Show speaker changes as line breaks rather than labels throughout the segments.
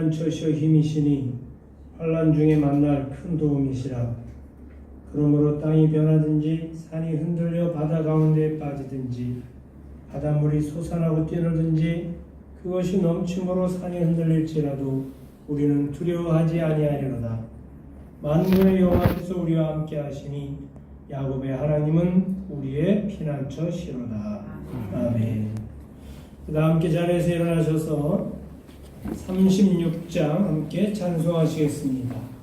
피난처시오 힘이시니 환난 중에 만날 큰 도움이시라. 그러므로 땅이 변하든지 산이 흔들려 바다 가운데에 빠지든지 바닷물이 솟아나고 뛰놀든지 그것이 넘침으로 산이 흔들릴지라도 우리는 두려워하지 아니하리로다. 만군의 여호와께서 우리와 함께 하시니 야곱의 하나님은 우리의 피난처시로다. 아멘. 다 함께 자리에서 일어나셔서 36장 함께 찬송하시겠습니다.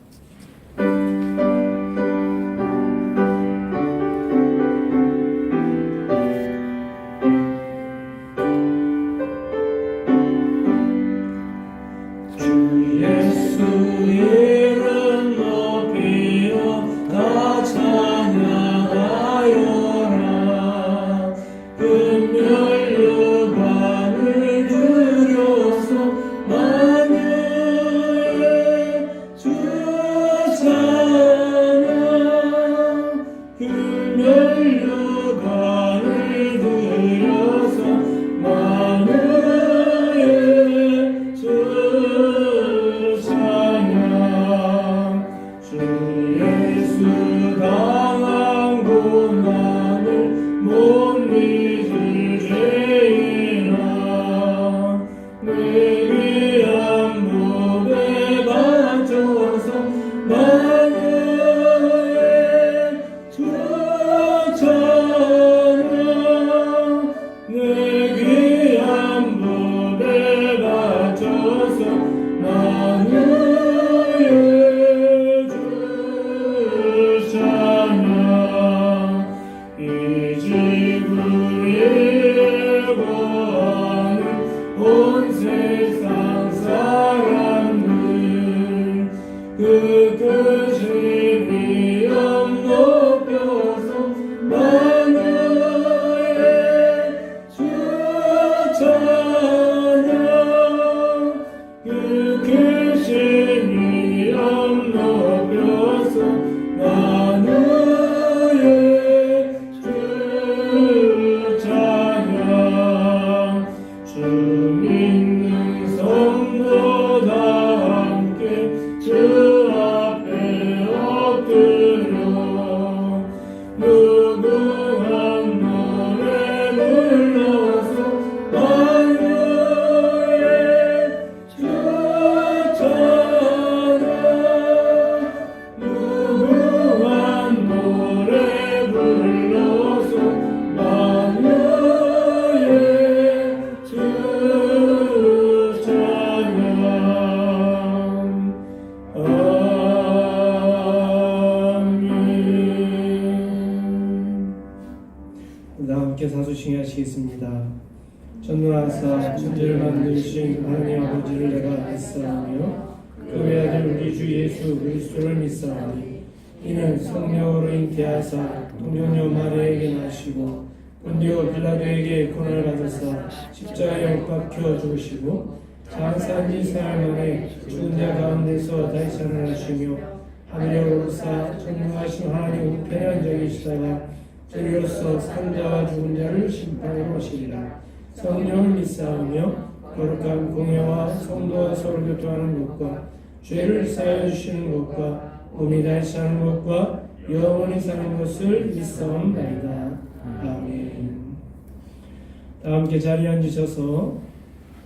하시겠습니다. 전능하사 천지를 만드신 하나님 아버지를 내가 믿사오며 그 외아들 우리 주 예수 그리스도를 믿사오니 이는 성령으로 잉태하사 동정녀 마리아에게 나시고 본디오 빌라도에게 고난을 받으사 십자가에 못 박혀 죽으시고 장사한 지 사흘 만에 죽은 자 가운데서 다시 살아나시며 하늘에 오르사 전능하신 하나님 우편에 앉아 계시다가 저리로서 산자와 죽은 자를 심판하러 오시리라. 성령을 믿사오며 거룩한 공예와 성도와 서로 교통하는 것과 죄를 사하여 주시는 것과 몸이 다시 사는 것과 영원히 사는 것을 믿사옵나이다. 아멘. 다 함께 자리에 앉으셔서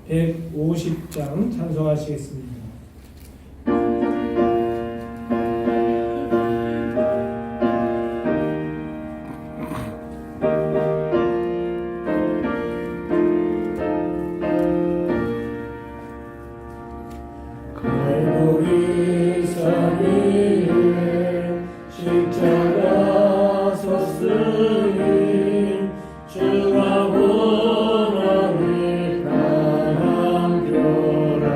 150장 찬송하시겠습니다.
주가 원하는 바람 펴라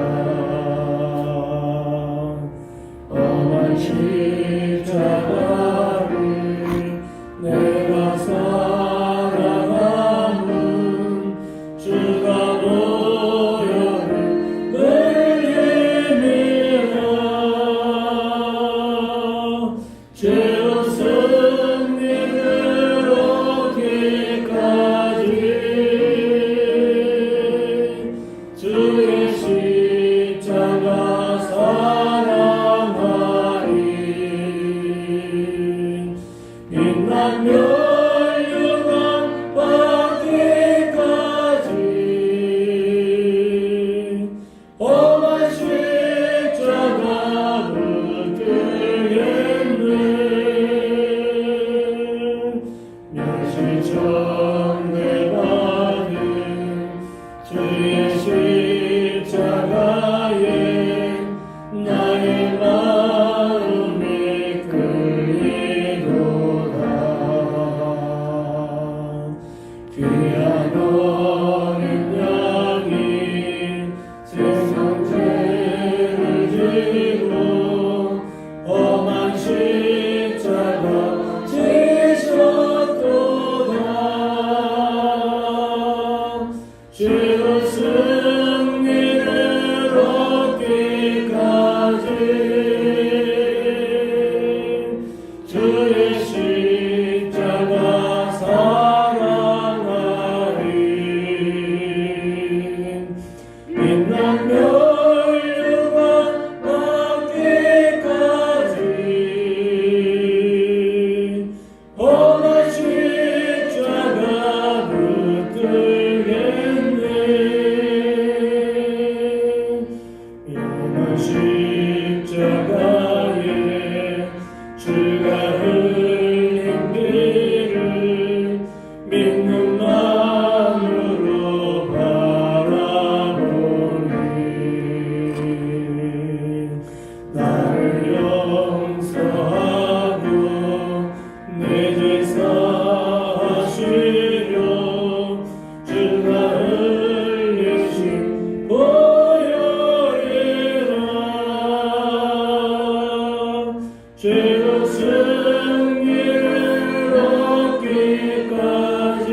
죄로 승리를 얻기까지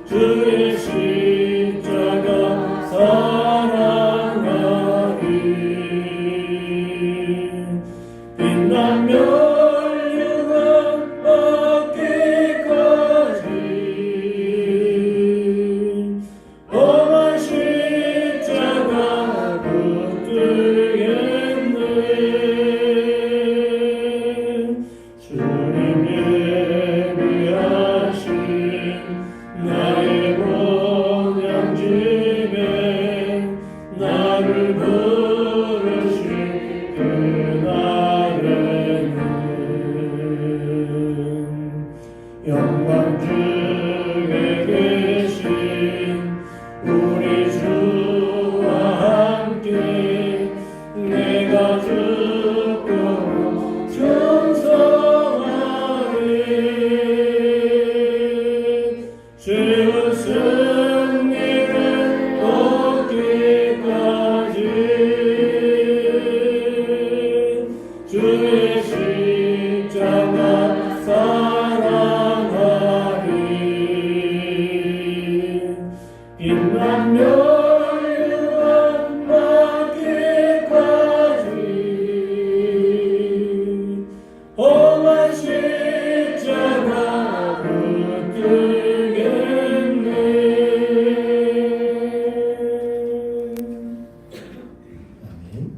주의 십자가 사랑하리. 빛나며 영원 얻기까지 험한 십자가 붙들겠네. 주님 예비하신 나의 본향집에 나를 부르신 그날에는 영광 중에 계신 우리 주와 함께 내가 죽도록 충성하리. 죄의 승리를 얻기까지 주의 십자가 사랑하리. 빛나며 영원 받기까지 험한 십자가 붙들겠네. 아멘.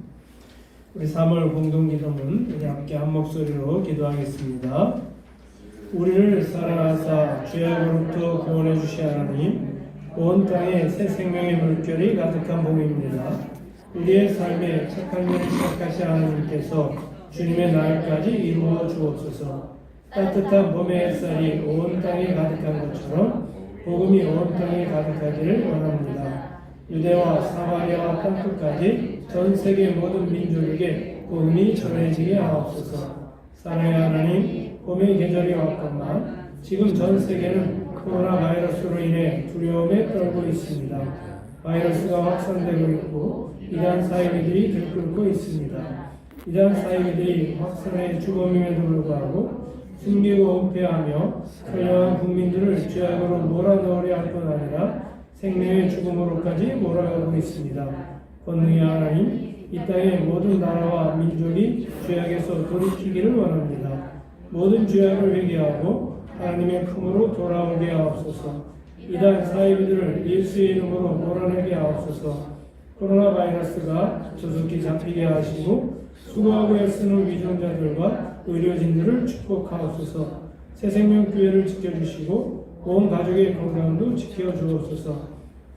우리 3월 공동기도문 우리 함께 한 목소리로 기도하겠습니다. 우리를 사랑하사 죄악으로부터 구원해 주시 하나님, 온 땅에 새 생명의 물결이 가득한 봄입니다. 우리의 삶에 착한 일을 시작하신 하나님께서 주님의 날까지 이루어 주옵소서. 따뜻한 봄의 햇살이 온 땅에 가득한 것처럼 복음이 온 땅에 가득하기를 원합니다. 유대와 사마리아와 땅끝까지 전 세계 모든 민족에게 복음이 전해지게 하옵소서. 사랑의 하나님, 봄의 계절이 왔건만 지금 전 세계는 코로나 바이러스로 인해 두려움에 떨고 있습니다. 바이러스가 확산되고 있고 이단 사이비들이 들끓고 있습니다. 이단 사이비들이 확산의 주범임에도 불구하고 숨기고 은폐하며 선량한 국민들을 죄악으로 몰아넣으려 할 뿐 아니라 생명의 죽음으로까지 몰아가고 있습니다. 권능의 하나님, 이 땅의 모든 나라와 민족이 죄악에서 돌이키기를 원합니다. 모든 죄악을 회개하고 하나님의 품으로 돌아오게 하옵소서. 이단 사이비들을 예수의 이름으로 몰아내게 하옵소서. 코로나 바이러스가 조속히 잡히게 하시고 수고하고 애쓰는 위정자들과 의료진들을 축복하옵소서. 새생명교회를 지켜주시고 온 가족의 건강도 지켜주옵소서.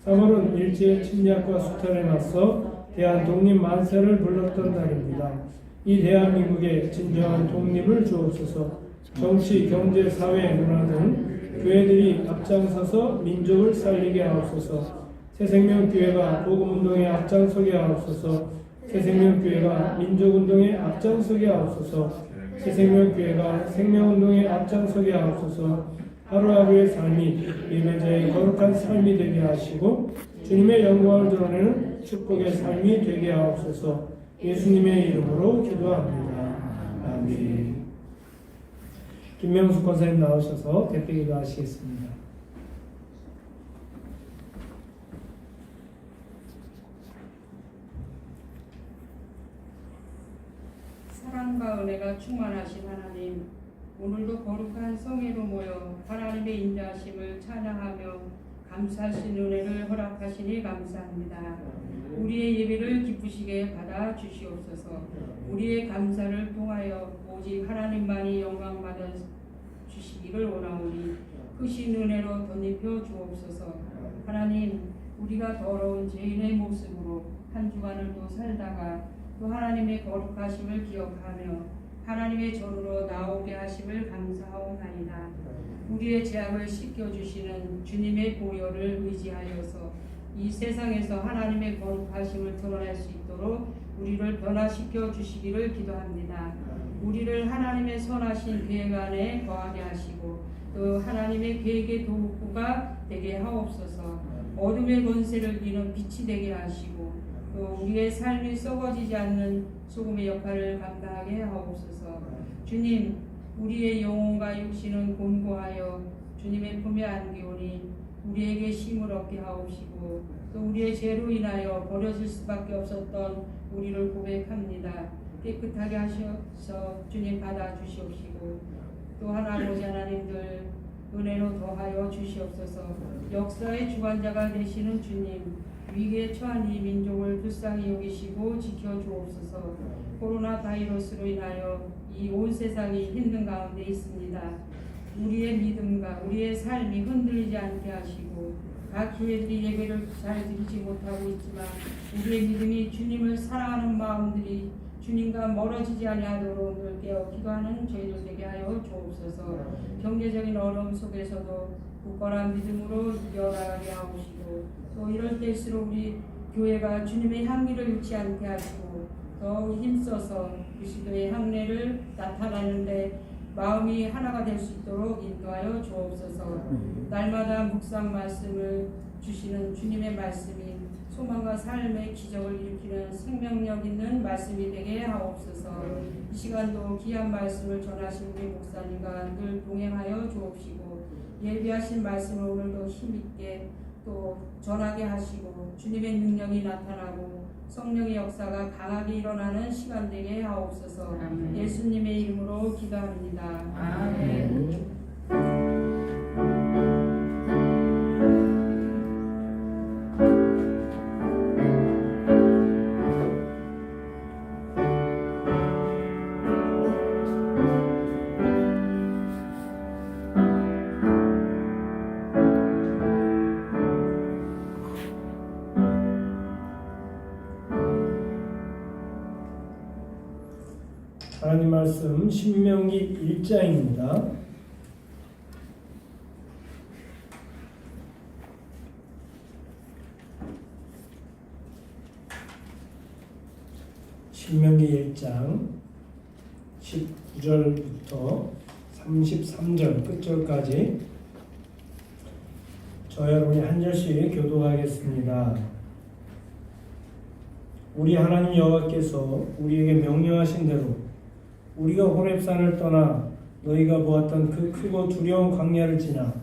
3월은 일제의 침략과 수탈에 맞서 대한 독립 만세를 불렀던 달입니다. 이 대한민국의 진정한 독립을 주옵소서. 정치, 경제, 사회, 문화 등 교회들이 앞장서서 민족을 살리게 하옵소서. 새생명교회가 복음운동에 앞장서게 하옵소서. 새생명교회가 민족운동에 앞장서게 하옵소서. 새생명교회가 생명운동에 앞장서게 하옵소서. 하루하루의 삶이 예배자의 거룩한 삶이 되게 하시고 주님의 영광을 드러내는 축복의 삶이 되게 하옵소서. 예수님의 이름으로 기도합니다. 아멘. 김명숙 권사님 나오셔서 대표기도 하시겠습니다.
사랑과 은혜가 충만하신 하나님, 오늘도 거룩한 성회로 모여 하나님의 인자하심을 찬양하며 감사하신 은혜를 허락하시니 감사합니다. 우리의 예배를 기쁘시게 받아 주시옵소서. 우리의 감사를 통하여 오직 하나님만이 영광 받아 주시기를 원하오니 크신 은혜로 덧입혀 주옵소서. 하나님, 우리가 더러운 죄인의 모습으로 한 주간을 또 살다가 또 하나님의 거룩하심을 기억하며 하나님의 전으로 나오게 하심을 감사하옵나이다. 우리의 죄악을 씻겨주시는 주님의 보혈을 의지하여서 이 세상에서 하나님의 거룩하심을 드러낼 수 있도록 우리를 변화시켜 주시기를 기도합니다. 우리를 하나님의 선하신 계획 안에 거하게 하시고 또 하나님의 계획의 도구가 되게 하옵소서. 어둠의 권세를 이기는 빛이 되게 하시고 또 우리의 삶이 썩어지지 않는 소금의 역할을 감당하게 하옵소서. 주님, 우리의 영혼과 육신은 곤고하여 주님의 품에 안기오니 우리에게 힘을 얻게 하옵시고 또 우리의 죄로 인하여 버려질 수밖에 없었던 우리를 고백합니다. 깨끗하게 하셔서 주님 받아주시옵시고 또한 아버지 하나님들 은혜로 더하여 주시옵소서. 역사의 주관자가 되시는 주님, 위기에 처한 이 민족을 불쌍히 여기시고 지켜주옵소서. 코로나 바이러스로 인하여 이 온 세상이 힘든 가운데 있습니다. 우리의 믿음과 우리의 삶이 흔들리지 않게 하시고 각 교회들이 예배를 잘 드리지 못하고 있지만 우리의 믿음이 주님을 사랑하는 마음들이 주님과 멀어지지 아니하도록 늘 깨어 기도하는 저희들 되게 하여 주옵소서. 경제적인 어려움 속에서도 굳건한 믿음으로 이겨나가게 하옵시고 또 이럴 때일수록 우리 교회가 주님의 향기를 잃지 않게 하시고 더욱 힘써서 그리스도의 향례를 나타내는데 마음이 하나가 될 수 있도록 인도하여 주옵소서. 날마다 묵상 말씀을 주시는 주님의 말씀이 소망과 삶의 기적을 일으키는 생명력 있는 말씀이 되게 하옵소서. 이 시간도 귀한 말씀을 전하신 우리 목사님과 늘 동행하여 주옵시고 예비하신 말씀을 오늘도 힘있게 또 전하게 하시고 주님의 능력이 나타나고 성령의 역사가 강하게 일어나는 시간 되게 하옵소서. 아멘. 예수님의 이름으로 기도합니다. 아멘.
하나님 말씀 신명기 1장입니다. 신명기 1장 19절부터 33절 끝절까지 저 여러분이 한 절씩 교독하겠습니다. 우리 하나님 여호와께서 우리에게 명령하신 대로 우리가 호렙산을 떠나 너희가 보았던 그 크고 두려운 광야를 지나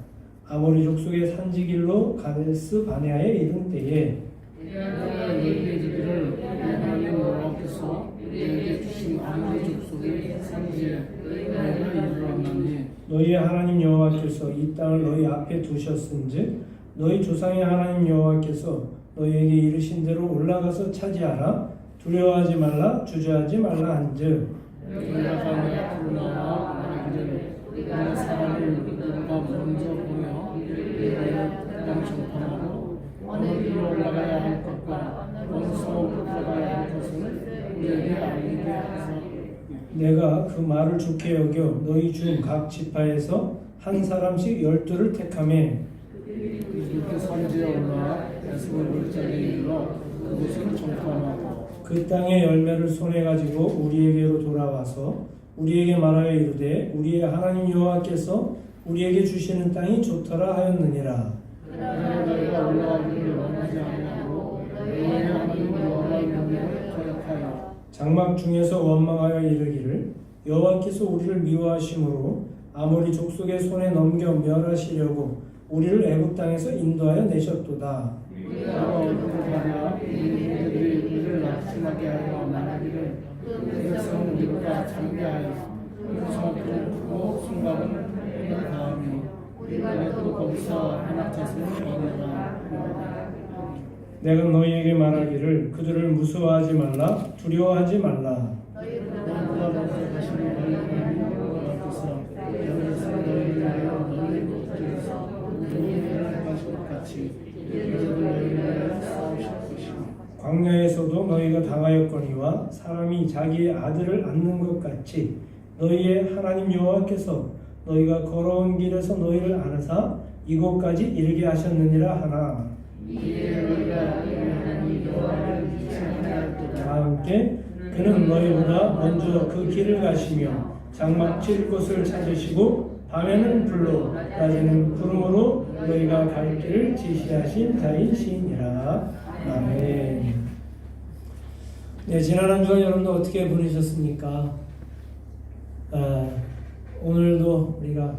아모리 족속의 산지길로 가데스 바네아에 이른 때에
너희의 집들을 하나님 여호와께서 우리에게 주신 아모리 족속의 산지에 너희가 이르렀나니
너희의 하나님 여호와께서 이 땅을 너희 앞에 두셨은즉 너희 조상의 하나님 여호와께서 너희에게 이르신 대로 올라가서 차지하라. 두려워하지 말라, 주저하지 말라 한즉
너희가 내 앞으로 나와 말하기를 우리가 사람을 누가 먼저 보여 이를 땅 정탐하고 어느 길로 올라가야 할 것과 어느 성읍으로 들어가야 할 것을 우리에게 알리게 하사
내가 그 말을 좋게 여겨 너희 중 각 지파에서 한 사람씩 12를 택하매
그 산지에 올라와 야습을 볼 자리에 이르러 그곳을 정탐하고
그 땅의 열매를 손에 가지고 우리에게로 돌아와서 우리에게 말하여 이르되 우리의 하나님 여호와께서 우리에게 주시는 땅이 좋더라 하였느니라.
너희가 올라가기를 원하지 아니하고 너희의 하나님 여호와의 명령을 거역하여
장막 중에서 원망하여 이르기를 여호와께서 우리를 미워하심으로 아모리 족속의 손에 넘겨 멸하시려고 우리를 애굽 땅에서 인도하여 내셨도다.
우리가 얼굴을 가려 이들이 우리를 낙심하게 하여 말하기를 그 백성은 우리보다 장대하여 그 성읍들은 크고 성곽은 다하며 우리가 또 거기서 한약자손을 얻느라
내가 너희에게 말하기를 그들을 무서워하지 말라, 두려워하지 말라.
너희보다 먼저 가시는 너희 하나님 여호와께서 여기서 너희를 위하여 너희 목전에서 너희를 하실 것 같이 이들을 너희를 위하여 싸우실 것이며
광야에서도 너희가 당하였거니와 사람이 자기의 아들을 낳는 것 같이 너희의 하나님 여호와께서 너희가 걸어온 길에서 너희를 안으사 이곳까지 이르게 하셨느니라 하나.
이에 너희가 하나님 여호와를 찬양하였도다.
다 함께 그는 너희보다 먼저 그 길을 가시며 장막 칠 곳을 찾으시고 밤에는 불로 낮에는 구름으로 너희가 갈 길을 지시하신 자이시니라. 아멘. 네, 지난 한 주간 여러분들 어떻게 보내셨습니까? 오늘도 우리가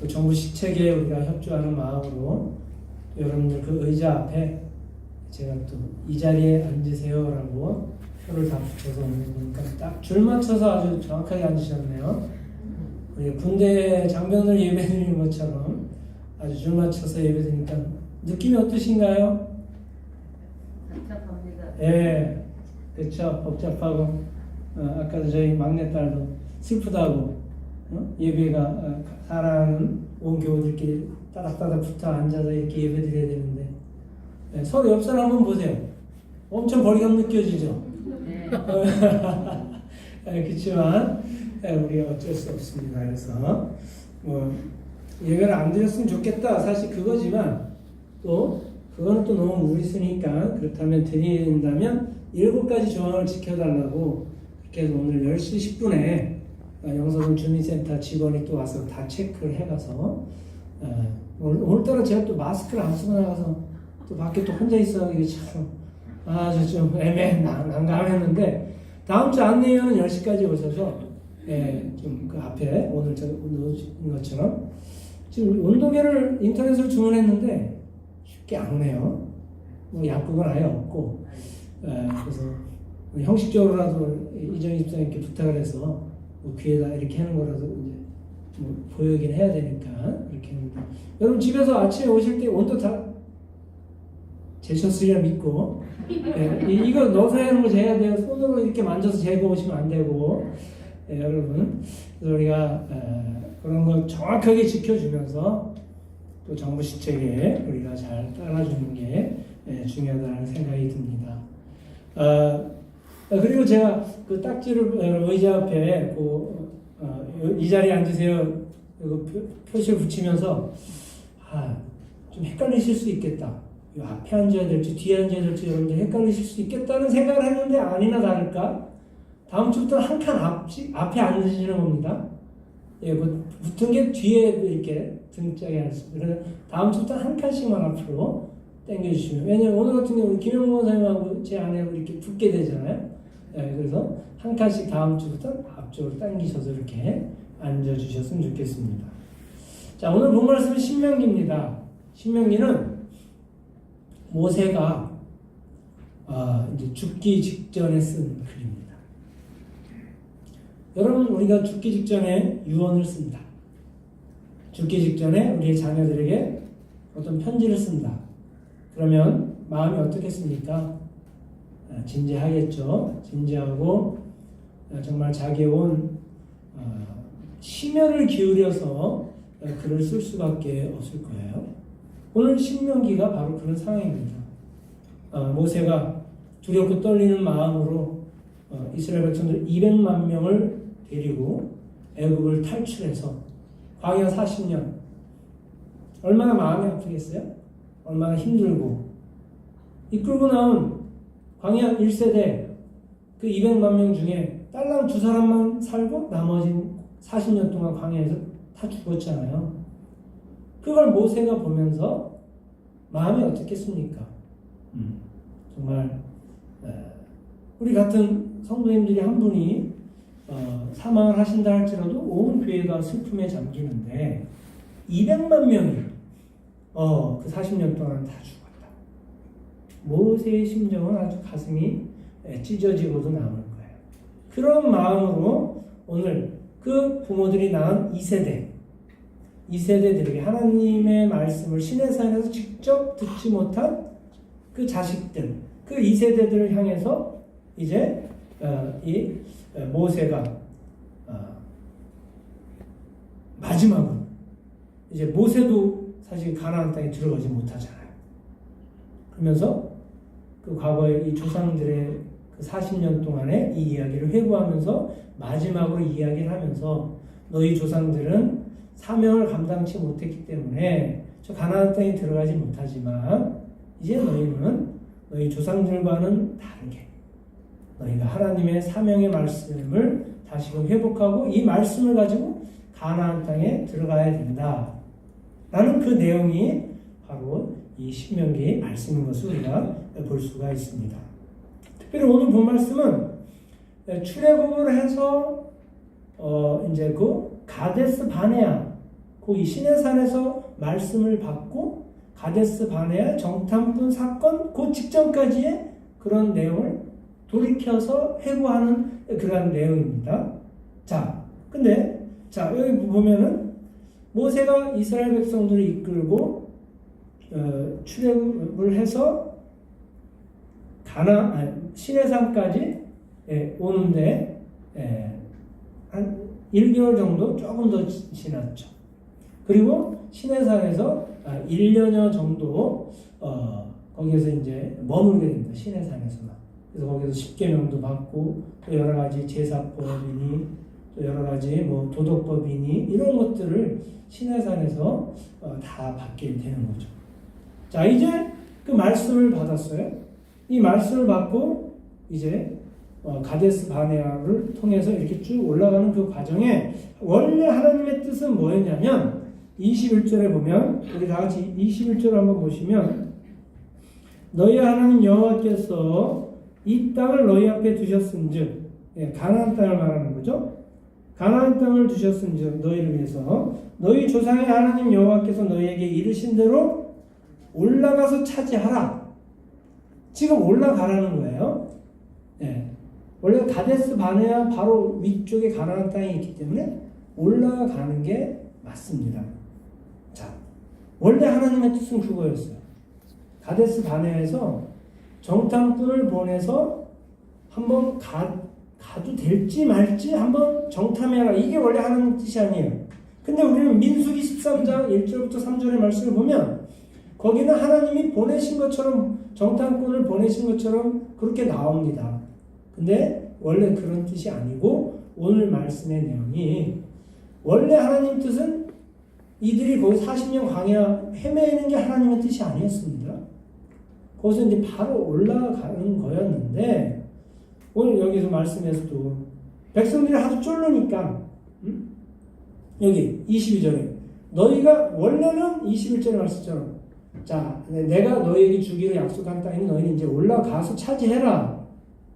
또 정부 시책에 우리가 협조하는 마음으로 여러분들 그 의자 앞에 제가 또 이 자리에 앉으세요라고 표를 다 붙여서 보니까 딱 줄 맞춰서 아주 정확하게 앉으셨네요. 우리 군대 장병들 예배드리는 것처럼 아주 줄 맞춰서 예배드리니까 느낌이 어떠신가요?
복잡합니다.
예, 그렇죠. 복잡하고 아까도 저희 막내딸도 슬프다고 예배가 사랑하는 온 교우들끼리 따닥따닥 붙어 앉아서 이렇게 예배드려야 되는데 서로 옆 사람 한번 보세요. 엄청 거리감 느껴지죠?
네.
그렇지만 우리가 어쩔 수 없습니다. 그래서 뭐 예배를 안 드렸으면 좋겠다 사실 그거지만 또 그거는 또 너무 무리수니까 그렇다면 드린다면 7가지 조항을 지켜달라고 이렇게 해서 오늘 10시 10분에 영서군 주민센터 직원이 또 와서 다 체크를 해가서 오늘따라 제가 또 마스크를 안 쓰고 나가서 또 밖에 또 혼자 있어 이게 참 아주 좀 난감했는데 다음 주 안내위원은 10시까지 오셔서 좀 그 앞에 오늘 저 넣어준 것처럼 지금 온도계를 인터넷으로 주문했는데 쉽게 안 오네요. 뭐 약국은 아예 없고 그래서 형식적으로라도 이정 집사님께 부탁을 해서 뭐 귀에다 이렇게 하는 거라도 이제 뭐 보여긴 해야 되니까 이렇게 했는데 여러분 집에서 아침에 오실 때 온도 다 재셨으리라 믿고 이거 넣어서 하는 거 재야 돼요. 손으로 이렇게 만져서 재고 오시면 안 되고 여러분 그래서 우리가 그런 거 정확하게 지켜주면서 또 정부 시책에 우리가 잘 따라주는 게 중요하다는 생각이 듭니다. 그리고 제가 그 딱지를 의자 앞에 이 자리에 앉으세요. 표시를 붙이면서 좀 헷갈리실 수 있겠다. 이 앞에 앉아야 될지 뒤에 앉아야 될지 여러분들 헷갈리실 수 있겠다는 생각을 했는데 아니나 다를까 다음 주부터는 한 칸 앞에 앉으시는 겁니다. 붙은 게 뒤에 이렇게 등짝에 앉습니다. 그래서 다음 주부터는 한 칸씩만 앞으로 당겨주시면 왜냐면 오늘 같은 경우 김영모 원사님하고 제 아내하고 이렇게 붙게 되잖아요. 그래서 한 칸씩 다음 주부터 앞쪽으로 당기셔서 이렇게 앉아주셨으면 좋겠습니다. 자, 오늘 본 말씀은 신명기입니다. 신명기는 모세가 이제 죽기 직전에 쓴 글입니다. 여러분, 우리가 죽기 직전에 유언을 씁니다. 죽기 직전에 우리의 자녀들에게 어떤 편지를 쓴다. 그러면 마음이 어떻겠습니까? 진지하겠죠. 진지하고 정말 자기의 온 심혈을 기울여서 글을 쓸 수밖에 없을 거예요. 오늘 신명기가 바로 그런 상황입니다. 모세가 두렵고 떨리는 마음으로 이스라엘 백성들 200만 명을 데리고 애굽을 탈출해서 광야 40년 얼마나 마음이 아프겠어요? 얼마나 힘들고 이끌고 나온 광야 1세대 그 200만 명 중에 딸랑 2사람만 살고 나머진 40년 동안 광야에서 다 죽었잖아요. 그걸 모세가 보면서 마음이 어떻겠습니까? 정말 우리 같은 성도님들이 한 분이 사망을 하신다 할지라도 온 교회가 슬픔에 잠기는데 200만 명이 그 40년 동안 다 죽었다. 모세의 심정은 아주 가슴이 찢어지고도 남을 거예요. 그런 마음으로 오늘 그 부모들이 낳은 2세대들에게 하나님의 말씀을 신의 산에서 직접 듣지 못한 그 자식들, 그 2세대들을 향해서 이제 이 모세가 마지막으로 이제 모세도 사실 가나안 땅에 들어가지 못하잖아요. 그러면서 그 과거의 이 조상들의 그 40년 동안의 이 이야기를 회고하면서 마지막으로 이야기를 하면서 너희 조상들은 사명을 감당치 못했기 때문에 저 가나안 땅에 들어가지 못하지만 이제 너희는 너희 조상들과는 다르게 너희가 하나님의 사명의 말씀을 다시금 회복하고 이 말씀을 가지고 가나안 땅에 들어가야 된다 라는 그 내용이 바로 이 신명기의 말씀인 것을 우리가 볼 수가 있습니다. 특별히 오늘 본 말씀은 출애굽을 해서 이제 그 가데스 바네아 그 이 시내산에서 말씀을 받고 가데스 바네아 정탐꾼 사건 그 직전까지의 그런 내용을 돌이켜서 회고하는 그런 내용입니다. 자, 근데 자 여기 보면은 모세가 이스라엘 백성들을 이끌고 출애굽을 해서 시내산까지 오는데 한 1개월 정도 조금 더 지났죠. 그리고 시내산에서 1년여 정도 거기에서 이제 머물게 됩니다. 시내산에서만. 그래서 거기서 십계명도 받고 또 여러 가지 제사법이니 또 여러 가지 뭐 도덕법이니 이런 것들을 시내산에서 다 받게 되는 거죠. 자, 이제 그 말씀을 받았어요. 이 말씀을 받고 이제 가데스 바네아를 통해서 이렇게 쭉 올라가는 그 과정에 원래 하나님의 뜻은 뭐였냐면 21절에 보면 우리 다 같이 21절 한번 보시면 너희 하나님 여호와께서 이 땅을 너희 앞에 두셨은즉 가나안 땅을 말하는 거죠. 가나안 땅을 두셨은즉 너희를 위해서 너희 조상의 하나님 여호와께서 너희에게 이르신 대로 올라가서 차지하라. 지금 올라가라는 거예요. 원래 가데스 바네아 바로 위쪽에 가나안 땅이 있기 때문에 올라가는 게 맞습니다. 자, 원래 하나님의 뜻은 그거였어요. 가데스 바네아에서 정탐꾼을 보내서 한번 가도 될지 말지 한번 정탐해라. 이게 원래 하나님 뜻이 아니에요. 근데 우리는 민수기 13장 1절부터 3절의 말씀을 보면 거기는 하나님이 보내신 것처럼 정탐꾼을 보내신 것처럼 그렇게 나옵니다. 근데 원래 그런 뜻이 아니고 오늘 말씀의 내용이 원래 하나님 뜻은 이들이 거기 40년 광야 헤매는 게 하나님의 뜻이 아니었습니다. 거기서 이제 바로 올라가는 거였는데 오늘 여기서 말씀에서도 백성들이 하도 쫄르니까 여기 22절에 너희가 원래는 21절에 말씀처럼 자 내가 너희에게 주기로 약속한 땅에 너희는 이제 올라가서 차지해라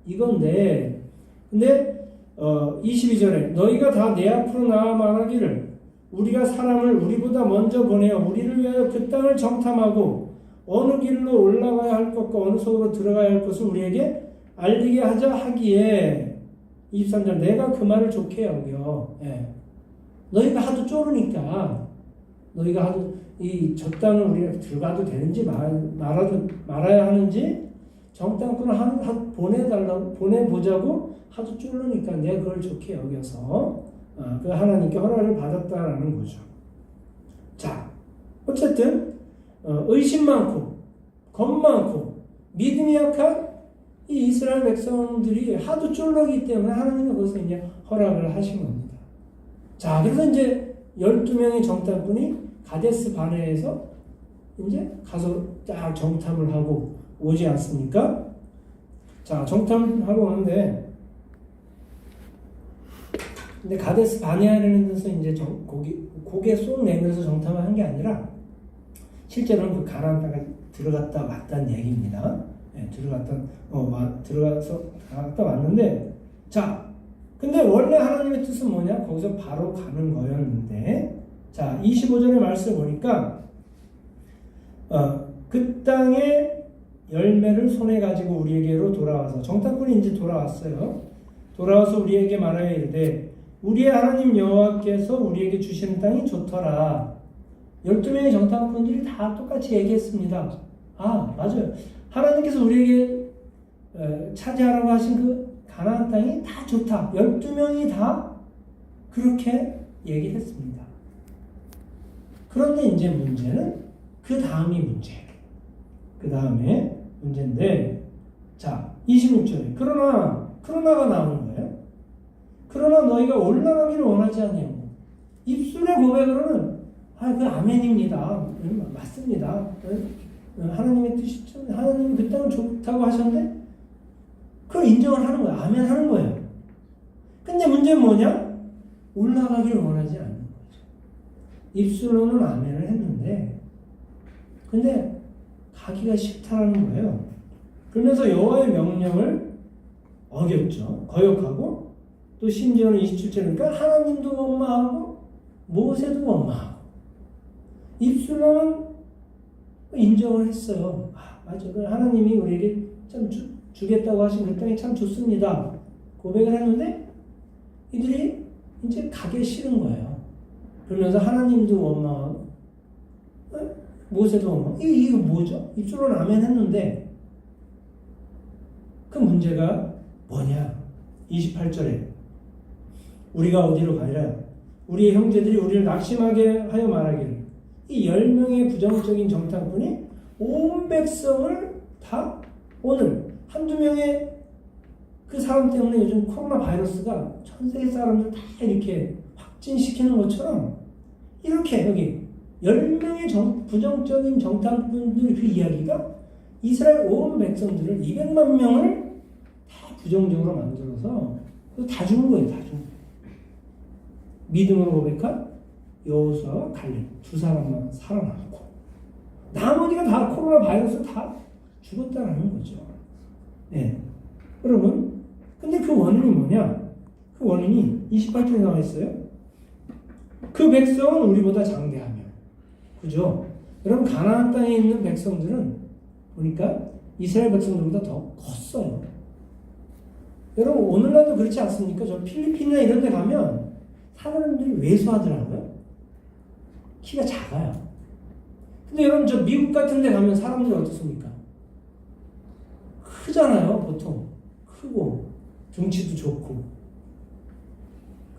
이건데 근데 22절에 너희가 다 내 앞으로 나와 말하기를 우리가 사람을 우리보다 먼저 보내어 우리를 위하여 그 땅을 정탐하고 어느 길로 올라가야 할 것과 어느 속으로 들어가야 할 것을 우리에게 알리게 하자 하기에 23절 내가 그 말을 좋게 여겨. 너희가 하도 쫄으니까 너희가 하도 저 땅을 우리가 들어가도 되는지 말아야 하는지 정탐꾼을 보내보자고 하도 쫄르니까 내가 그걸 좋게 여겨서 그 하나님께 허락을 받았다라는 거죠. 자, 어쨌든 의심 많고 겁 많고 믿음이 약한 이 이스라엘 백성들이 하도 쫄르기 때문에 하나님은 거기서 이제 허락을 하신 겁니다. 자, 그래서 이제 12명의 정탐꾼이 가데스 바네아에서 이제 가서 딱 정탐을 하고 오지 않습니까? 자, 정탐하고 오는데 근데 가데스 바네아라는 데서 이제 고개 쏙 내면서 정탐을 한 게 아니라 실제로는 그 가나안 땅에 들어갔다 왔다는 얘기입니다. 들어가서 갔다 왔는데 자, 근데 원래 하나님의 뜻은 뭐냐? 거기서 바로 가는 거였는데 자, 25절의 말씀을 보니까 그 땅의 열매를 손에 가지고 우리에게로 돌아와서 정탐꾼이 이제 돌아왔어요. 돌아와서 우리에게 말하여 이르되 우리의 하나님 여호와께서 우리에게 주시는 땅이 좋더라. 12명의 정탐꾼들이 다 똑같이 얘기했습니다. 아, 맞아요. 하나님께서 우리에게 차지하라고 하신 그 가나안 땅이 다 좋다. 12명이 다 그렇게 얘기를 했습니다. 그런데 이제 문제는 그 다음이 문제예요. 그 다음에 문제인데 자 26절에 그러나가 나오는 거예요. 그러나 너희가 올라가기를 원하지 않냐고. 입술의 고백으로는 그 아멘입니다. 맞습니다. 하나님의 뜻이죠. 하나님이 그 땅을 좋다고 하셨는데 그걸 인정을 하는 거야. 아멘 하는 거예요. 근데 문제는 뭐냐? 올라가기를 원하지 않는 거죠. 입술로는 아멘을 했는데 근데 가기가 싫다라는 거예요. 그러면서 여호와의 명령을 어겼죠. 거역하고 또 심지어는 27절이니까 하나님도 원망하고 모세도 원망하고 입술로는 인정을 했어요. 맞아. 하나님이 우리에게 참 주겠다고 하신 그 땅이 참 좋습니다. 고백을 했는데 이들이 이제 가기 싫은 거예요. 그러면서 하나님도 원망하고 모세도 원망. 이거 뭐죠? 입술로는 아멘 했는데 그 문제가 뭐냐? 28절에 우리가 어디로 가리라? 우리의 형제들이 우리를 낙심하게 하여 말하기를 이 10명의 부정적인 정탐꾼이 온 백성을 다 오늘 한두 명의 그 사람 때문에 요즘 코로나 바이러스가 전 세계 사람들 다 이렇게 확진시키는 것처럼 이렇게 여기 10명의 부정적인 정탐꾼들 그 이야기가 이스라엘 온 백성들을 200만 명을 다 부정적으로 만들어서 다 죽은 거예요. 다 죽은 거예요. 믿음으로 고백한 여호수아와 갈렙 두 사람만 살아남고 나머지가 다 코로나 바이러스 다 죽었다라는 거죠. 네. 여러분, 근데 그 원인이 뭐냐? 그 원인이 28절에 나와 있어요. 그 백성은 우리보다 장대하며, 그죠? 여러분, 가나안 땅에 있는 백성들은 보니까 이스라엘 백성들보다 더 컸어요. 여러분, 오늘날도 그렇지 않습니까? 저 필리핀이나 이런 데 가면 사람들이 왜소하더라고요. 키가 작아요. 근데 여러분, 저 미국 같은 데 가면 사람들이 어떻습니까? 크잖아요, 보통. 크고, 등치도 좋고.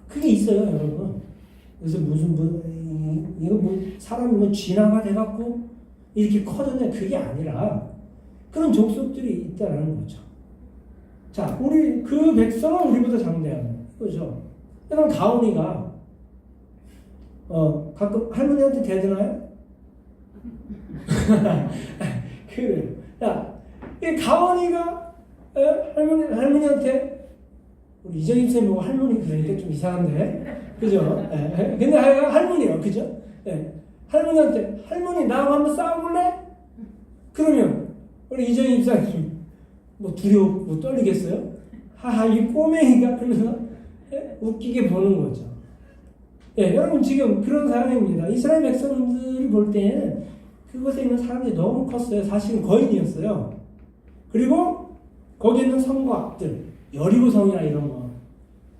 그게 있어요, 여러분. 그래서 이거 사람이 쥐나가 돼갖고 이렇게 커졌냐, 그게 아니라 그런 족속들이 있다라는 거죠. 자, 그 백성은 우리보다 장대하는 거죠. 여러분, 가온이가, 가끔 할머니한테 대드나요? 그래요. 야, 이 가온이가, 할머니한테, 우리 이정임 쌤이 보고 할머니 그러니까 좀 이상한데. 그죠? 근데 할머니요. 그죠? 할머니한테, 할머니, 나하고 한번 싸워볼래? 그러면, 우리 이정임 쌤이 두려워, 떨리겠어요? 하하, 이 꼬맹이가, 그러면서, 웃기게 보는 거죠. 여러분, 지금 그런 상황입니다. 이스라엘 백성들이 볼 때는 그곳에 있는 사람들이 너무 컸어요. 사실은 거인이었어요. 그리고 거기에 있는 성과 앞들, 여리고 성이나 이런 거,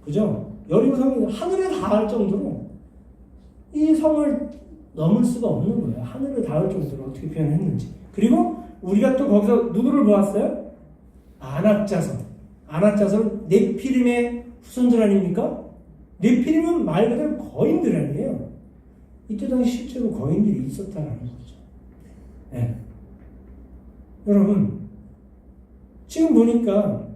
그죠? 여리고 성이 하늘에 닿을 정도로 이 성을 넘을 수가 없는 거예요. 하늘에 닿을 정도로 어떻게 표현했는지. 그리고 우리가 또 거기서 누구를 보았어요? 아낙자선. 아낙자선은 네피림의 후손들 아닙니까? 네피림은 말 그대로 거인들 아니에요. 이때 당시 실제로 거인들이 있었다는 거죠. 네. 여러분, 지금 보니까,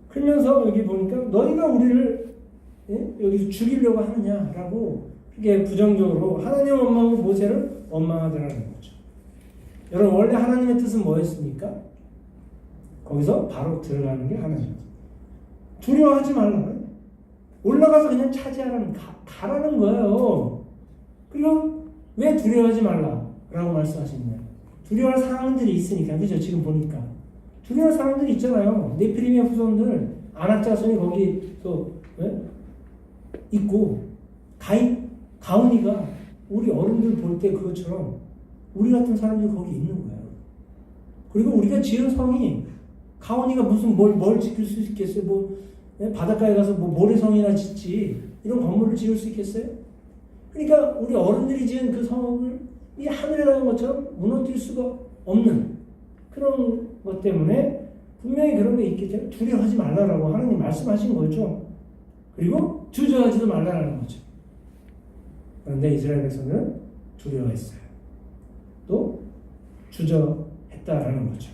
그러면서 여기 보니까 너희가 우리를 여기서 죽이려고 하느냐라고 그렇게 부정적으로 하나님 원망하고 모세를 원망하더라는 거죠. 여러분, 원래 하나님의 뜻은 뭐였습니까? 거기서 바로 들어가는 게 하나님. 두려워하지 말라. 올라가서 그냥 차지하라는, 가라는 거예요. 그럼 왜 두려워하지 말라라고 말씀하셨나요? 두려워할 상황들이 있으니까. 그죠? 지금 보니까. 두려워할 상황들이 있잖아요. 네피림의 후손들, 아낙자손이 거기서 있고, 가온이가 우리 어른들 볼 때 그것처럼 우리 같은 사람들이 거기 있는 거예요. 그리고 우리가 지은 성이 가온이가 무슨 뭘 지킬 수 있겠어요? 바닷가에 가서 모래성이나 짓지 이런 건물을 지을 수 있겠어요? 그러니까 우리 어른들이 지은 그 성을 이 하늘에 나온 것처럼 무너뜨릴 수가 없는 그런 것 때문에 분명히 그런 게 있기 때문에 두려워하지 말라라고 하나님 말씀하신 거죠. 그리고 주저하지도 말라라는 거죠. 그런데 이스라엘 백성은 두려워했어요. 또 주저했다라는 거죠.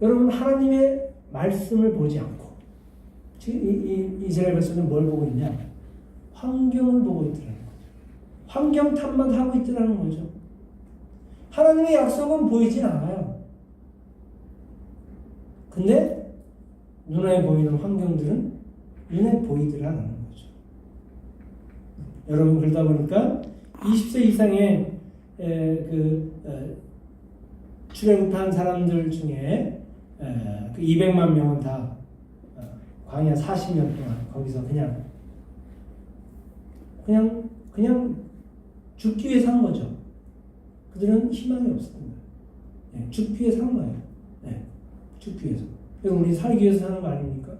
여러분, 하나님의 말씀을 보지 않고 지금 이 이스라엘 백성은 뭘 보고 있냐? 환경을 보고 있더라는 거죠. 환경 탓만 하고 있더라는 거죠. 하나님의 약속은 보이진 않아요. 근데 눈에 보이는 환경들은 눈에 보이더라는 거죠. 여러분, 그러다 보니까 20세 이상의 출애굽한 사람들 중에 그 200만 명은 다 광야 40년 동안 거기서 그냥 죽기 위해 산 거죠. 그들은 희망이 없었던 거예요. 네, 죽기 위해 산 거예요. 네, 죽기 위해서. 그래서 우리 살기 위해서 사는 거 아닙니까?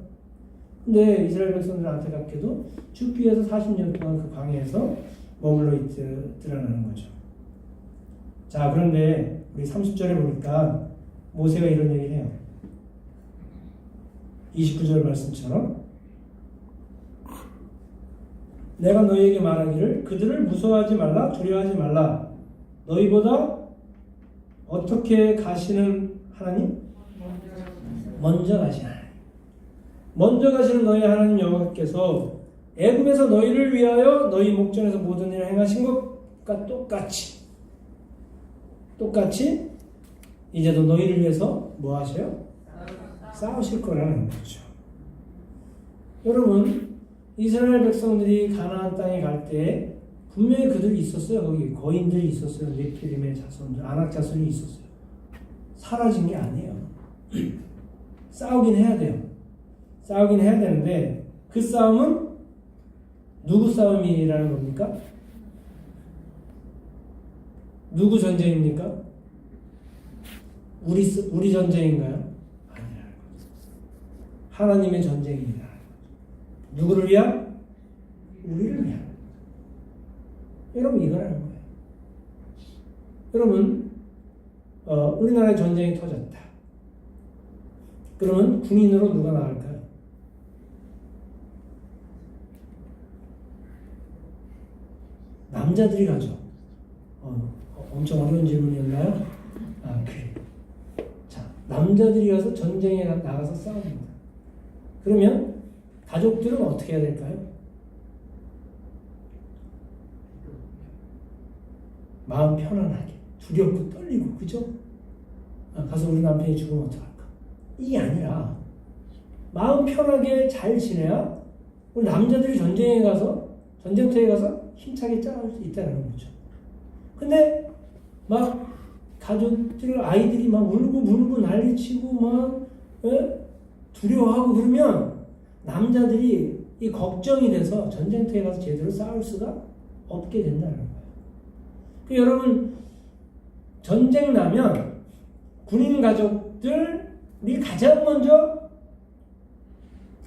근데 이스라엘 백성들 안타깝게도 죽기 위해서 40년 동안 그 광야에서 머물러 있더라는 거죠. 자, 그런데 우리 30절에 보니까 모세가 이런 얘기를 해요. 29절 말씀처럼 내가 너희에게 말하기를 그들을 무서워하지 말라 두려워하지 말라. 너희보다 어떻게 가시는 하나님? 먼저 가시는 하나님. 먼저 가시는 너희 하나님 여호와께서 애굽에서 너희를 위하여 너희 목전에서 모든 일을 행하신 것과 똑같이 이제도 너희를 위해서 뭐 하셔요? 싸우실 거라는 거죠. 여러분, 이스라엘 백성들이 가나안 땅에 갈 때 분명히 그들이 있었어요. 거기 거인들이 있었어요. 네피림의 자손들, 아낙 자손이 있었어요. 사라진 게 아니에요. 싸우긴 해야 돼요. 싸우긴 해야 되는데 그 싸움은 누구 싸움이라는 겁니까? 누구 전쟁입니까? 우리 전쟁인가요? 아니라는 거죠. 하나님의 전쟁입니다. 누구를 위한? 우리를 위한. 여러분, 이거라는 거예요. 여러분, 우리나라에 전쟁이 터졌다. 그러면 군인으로 누가 나갈까요? 남자들이 가죠. 엄청 어려운 질문이었나요? 그래. 자, 남자들이 가서 전쟁에 나가서 싸웁니다. 그러면 가족들은 어떻게 해야 될까요? 마음 편안하게, 두렵고 떨리고, 그죠? 가서 우리 남편이 죽으면 어떡할까? 이게 아니라 마음 편하게 잘 지내야 우리 남자들이 전쟁터에 가서 힘차게 싸울 수 있다는 거죠. 근데 막 가족들, 아이들이 막 울고 난리치고 막 두려워하고 그러면 남자들이 이 걱정이 돼서 전쟁터에 가서 제대로 싸울 수가 없게 된다는 거예요. 여러분, 전쟁 나면 군인 가족들이 가장 먼저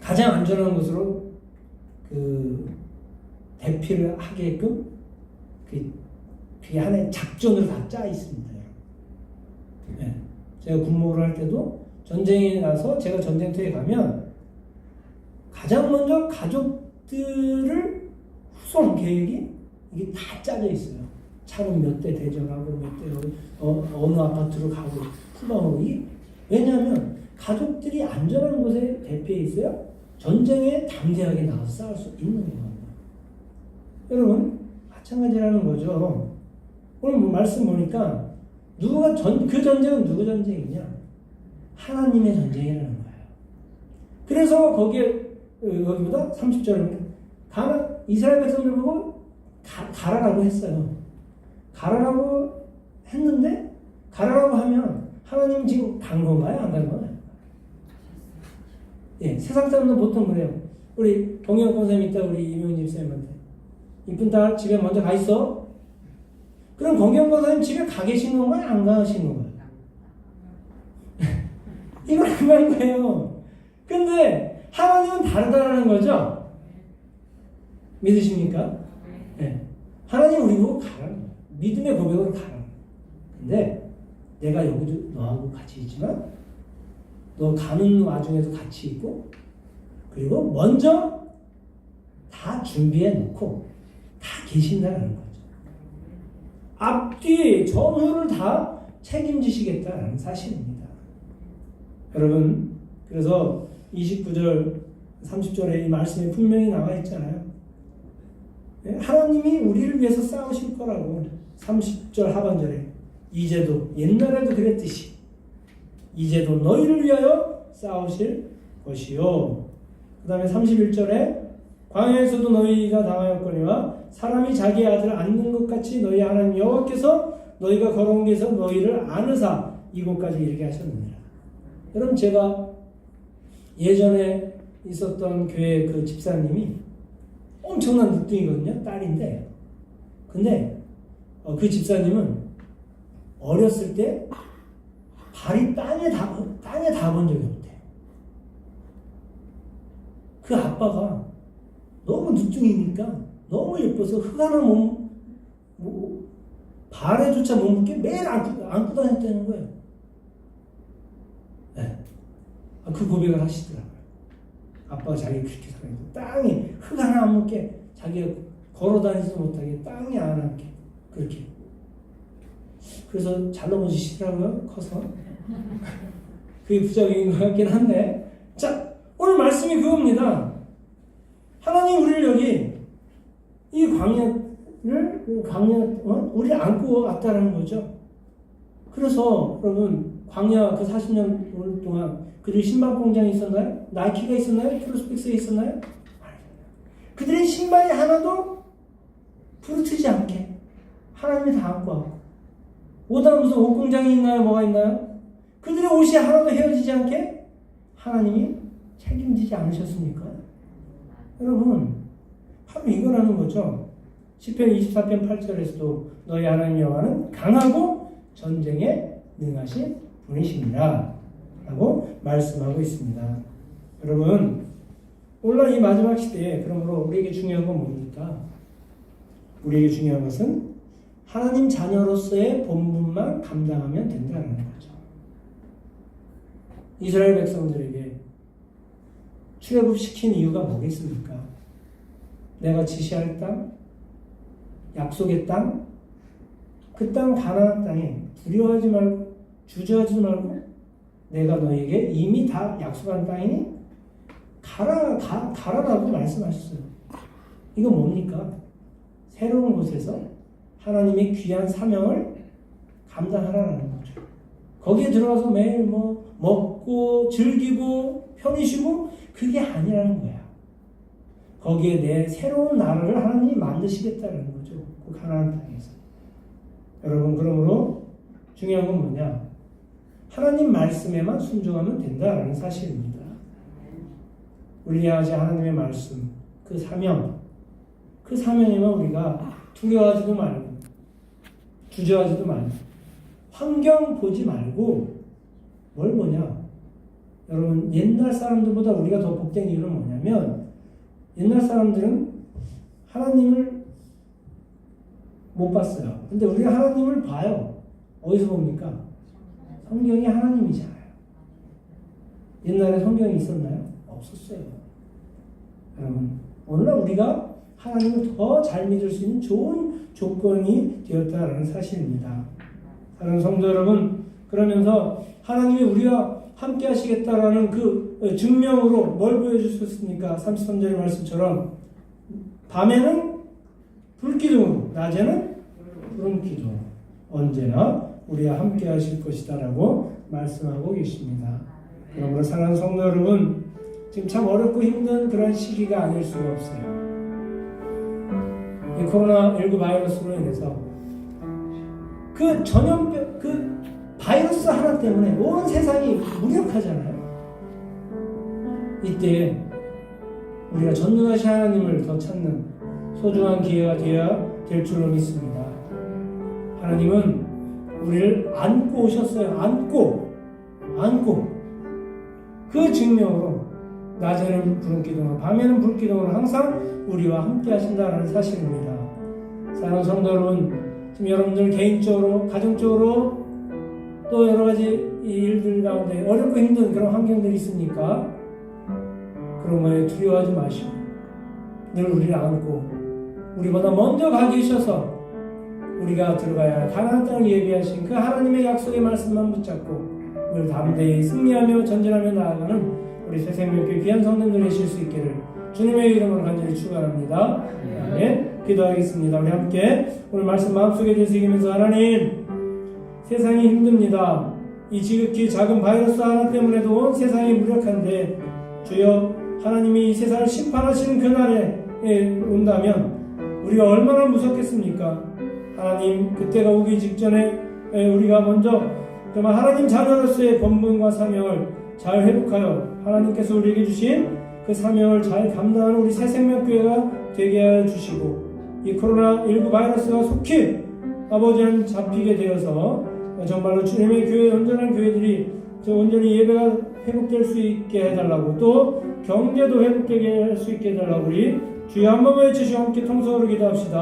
가장 안전한 곳으로 대피를 하게끔 그게 하나의 작전으로 다 짜 있습니다. 네. 제가 군목을 할 때도 전쟁에 나서 제가 전쟁터에 가면 가장 먼저 가족들을 후송 계획이 이게 다 짜져 있어요. 차는 몇 대 대절하고 몇 대 어느 아파트로 가고 후방으로. 왜냐하면 가족들이 안전한 곳에 대피해 있어야 전쟁에 담대하게 나가서 싸울 수 있는 겁니다. 여러분, 마찬가지라는 거죠. 오늘 말씀 보니까 그 전쟁은 누구 전쟁이냐? 하나님의 전쟁이라는 거예요. 그래서 여기보다 30절입니다. 이스라엘 백성들 보고 가라라고 했어요. 가라라고 했는데 가라라고 하면 하나님 지금 간 건가요? 안 간 건가요? 예, 세상 사람들은 보통 그래요. 우리 동영 권사님 있다, 우리 이명진 집사님한테 이쁜 딸 집에 먼저 가 있어. 그럼 공경 권사님 집에 가 계신 건가요? 안 가신 건가요? 이건 안 간 거예요. 근데 하나님은 다르다는 거죠. 믿으십니까? 네. 하나님 우리 보고 가라는 거예요. 믿음의 고백으로 가라는 거예요. 근데 내가 여기도 너하고 같이 있지만 너 가는 와중에도 같이 있고, 그리고 먼저 다 준비해 놓고 다 계신다는 거죠. 앞뒤 전후를 다 책임지시겠다는 사실입니다. 여러분, 그래서 29절 30절에 이 말씀이 분명히 나와 있잖아요. 하나님이 우리를 위해서 싸우실 거라고. 30절 하반절에 이제도, 옛날에도 그랬듯이 이제도 너희를 위하여 싸우실 것이요. 그 다음에 31절에 광야에서도 너희가 당하였거니와 사람이 자기 아들을 안는 것 같이 너희 하나님 여호와께서 너희가 걸어온 길에서 너희를 안으사 이곳까지 이르게 하셨느니라. 여러분, 제가 예전에 있었던 교회 그 집사님이 엄청난 늦둥이거든요. 딸인데. 근데 그 집사님은 어렸을 때 발이 땅에 닿은 적이 없대요. 그 아빠가 너무 늦둥이니까 너무 예뻐서 흙 하나 발에조차 못 묻게 매일 안고 다녔다는 거예요. 네. 그 고백을 하시더라고요. 아빠가 자기 그렇게 살아있고 땅에 흙 하나 안 묻게 자기가 걸어 다니지도 못하게 땅에 안 앉게 그렇게. 그래서 잘 넘어지시더라고요. 커서. 그게 부작용인 것 같긴 한데. 자, 오늘 말씀이 그겁니다. 하나님 우리를 여기 이 우리를 안고 왔다는 거죠. 그래서 여러분, 광야 그 40년 동안 그들이 신발 공장이 있었나요? 나이키가 있었나요? 프로스펙스에 있었나요? 아니요. 그들의 신발이 하나도 부르트지 않게 하나님이 다 안고 왔고, 옷은 무슨 옷 공장이 있나요? 뭐가 있나요? 그들의 옷이 하나도 헤어지지 않게 하나님이 책임지지 않으셨습니까? 여러분, 바로 이거라는 거죠. 시편 24편 8절에서도 너희 하나님 여호와는 강하고 전쟁에 능하신 분이십니다 라고 말씀하고 있습니다. 여러분, 오늘날 이 마지막 시대에 그러므로 우리에게 중요한 건 뭡니까? 우리에게 중요한 것은 하나님 자녀로서의 본분만 감당하면 된다는 거죠. 이스라엘 백성들에게 출애굽시킨 이유가 뭐겠습니까? 내가 지시할 땅, 약속의 땅, 그 땅 가나안 땅에 두려워하지 말고 주저하지 말고 내가 너에게 이미 다 약속한 땅이니 가라라고 말씀하셨어요. 이거 뭡니까? 새로운 곳에서 하나님의 귀한 사명을 감당하라는 거죠. 거기에 들어가서 매일 먹고 즐기고 편히 쉬고 그게 아니라는 거야. 거기에 내 새로운 나라를 하나님이 만드시겠다는 거죠. 그 가나안 땅에서. 여러분, 그러므로 중요한 건 뭐냐? 하나님 말씀에만 순종하면 된다라는 사실입니다. 우리의 하나님의 말씀, 그 사명에만 우리가 두려워하지도 말고 주저하지도 말고 환경 보지 말고 뭘 보냐? 여러분, 옛날 사람들보다 우리가 더 복된 이유는 뭐냐면 옛날 사람들은 하나님을 못 봤어요. 근데 우리가 하나님을 봐요. 어디서 봅니까? 성경이 하나님이잖아요. 옛날에 성경이 있었나요? 없었어요. 여러분, 오늘날 우리가 하나님을 더 잘 믿을 수 있는 좋은 조건이 되었다는 사실입니다. 사랑하는 성도 여러분, 그러면서 하나님이 우리와 함께 하시겠다라는 그 증명으로 뭘 보여주셨습니까? 33절의 말씀처럼 밤에는 불기둥, 낮에는 구름기둥, 언제나 우리와 함께 하실 것이다 라고 말씀하고 계십니다. 그러므로 사랑하는 성도 여러분, 지금 참 어렵고 힘든 그런 시기가 아닐 수가 없어요. 이 코로나19 바이러스로 인해서 그 전염병, 그 바이러스 하나 때문에 온 세상이 무력하잖아요. 이때 우리가 전능하신 하나님을 더 찾는 소중한 기회가 되어야 될 줄로 믿습니다. 하나님은 우리를 안고 오셨어요. 안고 그 증명으로 낮에는 구름기둥으로 밤에는 불기둥으로 항상 우리와 함께 하신다는 사실입니다. 사랑하는 성도 여러분, 지금 여러분들 개인적으로 가정적으로 또 여러 가지 일들 가운데 어렵고 힘든 그런 환경들이 있으니까 그런 거에 두려워하지 마시고 늘 우리를 안고 우리보다 먼저 가 계셔서 우리가 들어가야 할 가나안 땅을 예비하신 그 하나님의 약속의 말씀만 붙잡고 늘 담대히 승리하며 전진하며 나아가는 우리 새생명교회 귀한 성도들 되실 수 있기를 주님의 이름으로 간절히 축원합니다. 아멘. 기도하겠습니다. 우리 함께 오늘 말씀 마음속에 되새기면서 하나님, 세상이 힘듭니다. 이 지극히 작은 바이러스 하나 때문에도 온 세상이 무력한데 주여 하나님이 이 세상을 심판하시는 그날에 온다면 우리가 얼마나 무섭겠습니까? 하나님, 그때가 오기 직전에 우리가 먼저 정말 하나님 자녀로서의 본분과 사명을 잘 회복하여 하나님께서 우리에게 주신 그 사명을 잘 감당하는 우리 새생명교회가 되게 하여 주시고, 이 코로나19 바이러스가 속히 아버지는 잡히게 되어서 정말로 주님의 교회, 온전한 교회들이 온전히 예배가 회복될 수 있게 해달라고, 또 경제도 회복되게 할 수 있게 해달라고 우리 주여 한 번만 외치시고 함께 통성으로 기도합시다.